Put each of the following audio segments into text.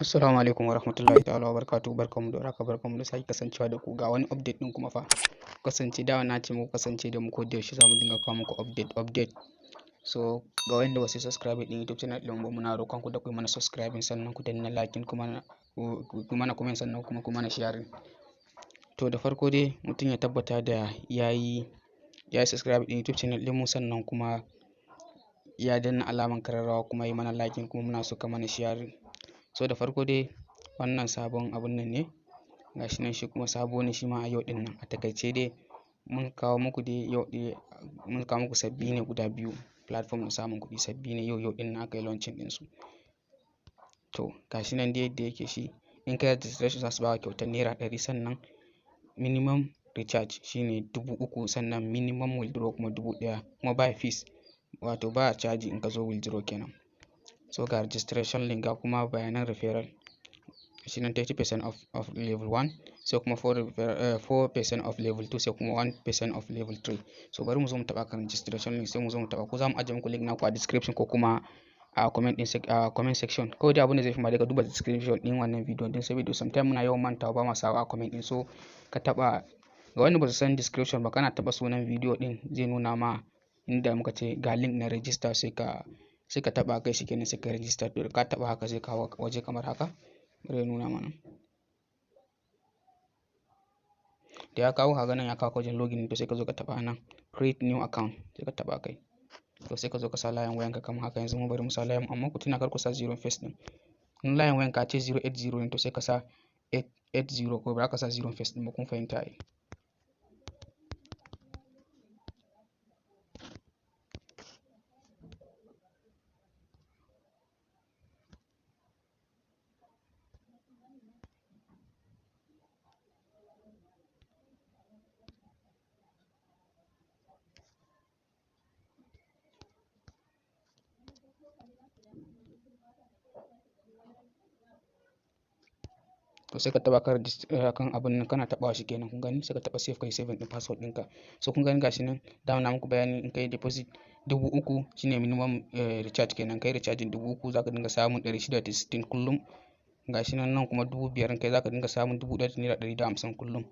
Assalamu alaikum wa rahmatullahi ta'ala wa barakatuhu, barkanmu da warhaka, barkanmu da sake kasancewa da ku ga wani update din kuma fa. Kasance da na ce muku kasance da mu ko da yaushe zamu dinga kawo muku update. So ga wanda ba su subscribe din YouTube channel din mu, muna roƙon ku da ku yi mana subscribing, sannan ku danna like, kuma ku mana comment, sannan kuma ku mana sharing. To da farko dai mutum ya tabbata da yayi subscribe din YouTube channel din mu, sannan kuma ya danna alaman kararrawa, kuma yi mana like, kuma muna so ka mana sharing. So da farko dai wannan sabon abun nan ne, gashi nan shi kuma sabo ne shi ma a yau din nan. A takaice dai mun kawo muku sabbi ne guda biyu, platform na samun kuɗi sabbi ne yau din nan aka yi launching din su. To gashi nan dai yadda yake shi, in ka registration za su baka kyautar naira 100, sannan minimum recharge shine 3000, sannan minimum withdraw kuma 1000, kuma ba fees, wato ba charge in ka zo withdraw kenan. So ga registration link, ga kuma bayanan referral, shi nan 30% of level 1, sai kuma 4% of level 2, sai kuma 1% of level 3. So bari mu zo mu taba kan registration link, sai mu zo mu taba, ko za mu ajiye muku link naku a description ko kuma a comment section. Kawai da abin da zai fi ma daga duba description din wannan video din, saboda sometimes muna yawan mantawa ba ma sawa a comment din. So ka taba, ga wanda ba su san description ba, kana taba sunan video din zai nuna ma inda muka ce ga link na register, sai ka taba kai shi kenan, sai ka register. To ka taba haka zai kawo waje kamar haka, zai nuna mana da ya kawo haka nan, ya kawo wajen login. To sai ka zo ka taba nan create new account, sai ka taba kai. To sai ka zo ka sa layin wayanka kamar haka. Yanzu mu bari mu sa layin, amma ku tuna kar ku sa 0 first din. In layin wayanka ce 080 ne, to sai ka sa 880, ko ba ka sa 0 first din ba, kun fahimta ai. To sai ka taba kan abin nan, kana taba shi kenan, kun gani, sai ka taba save, kai save din password ɗinka. So kun gani gashi nan, da na muku bayani, in kai deposit 3000 shine minimum recharge kenan. Kai recharging 3000 zaka dinga samun 660 kullum. Gashi nan kuma 5000 kai zaka dinga samun 1150 kullum.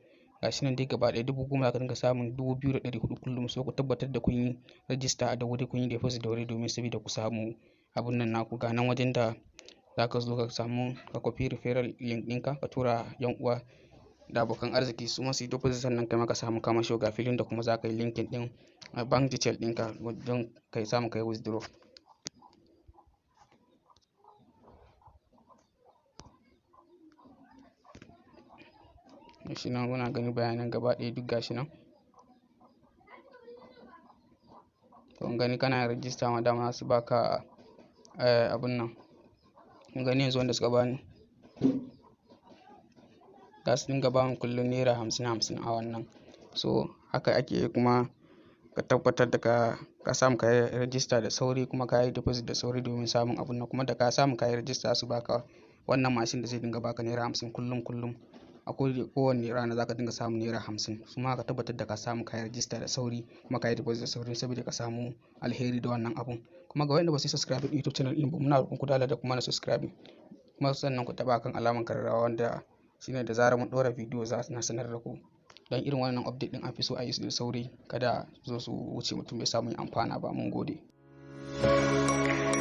Gashi nan dai gaba ɗaya 10,000 zaka dinga samun 2400 kullum. So ku tabbatar da kun yi register da wuri, kun yi deposit da wuri, domin saboda ku samu abun nan naku. Ga nan wajen da zaka zo ka samu ka copy referral link ɗinka, ka tura yan uwa da abokan arziki su ma su yi deposit, sannan kai ma ka samu kamasho. Ga filin da kuma za ka yi linkin ɗin bank detail ɗinka don kai samu kai withdraw. Gashi nan muna gani bayanan gaba ɗaya duk gashi nan. Kun gani kana register ma dama su baka abun nan. Kun gani yanzu wanda suka bani, za su dinga bani kullum naira 50 a wannan. So haka ake yi, kuma ka tabbatar da ka samu ka yi register da sauri, kuma ka yi deposit da sauri domin samun abun nan. Kuma da ka samu ka yi register, su baka wannan mashin da zai dinga baka naira 50 kullum. A kowane rana za ka dinga samun naira 50. Kuma ka tabbatar da ka samu ka yi register da sauri, kuma ka yi deposit da sauri, saboda ka samu alheri da wannan abun. Kuma ga wanda ba su yi subscribe din YouTube channel din ba, muna roƙon ku da kuma na subscribe, kuma sannan ku taba kan alaman kararrawa, wanda shine da zarar mun ɗora video za su sanar da ku. Dan irin wannan update din an fi so a yi su da sauri, kada zo su wuce mutum bai samu amfana ba. Mun gode.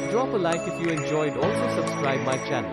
Drop a like if you enjoyed, also subscribe my channel.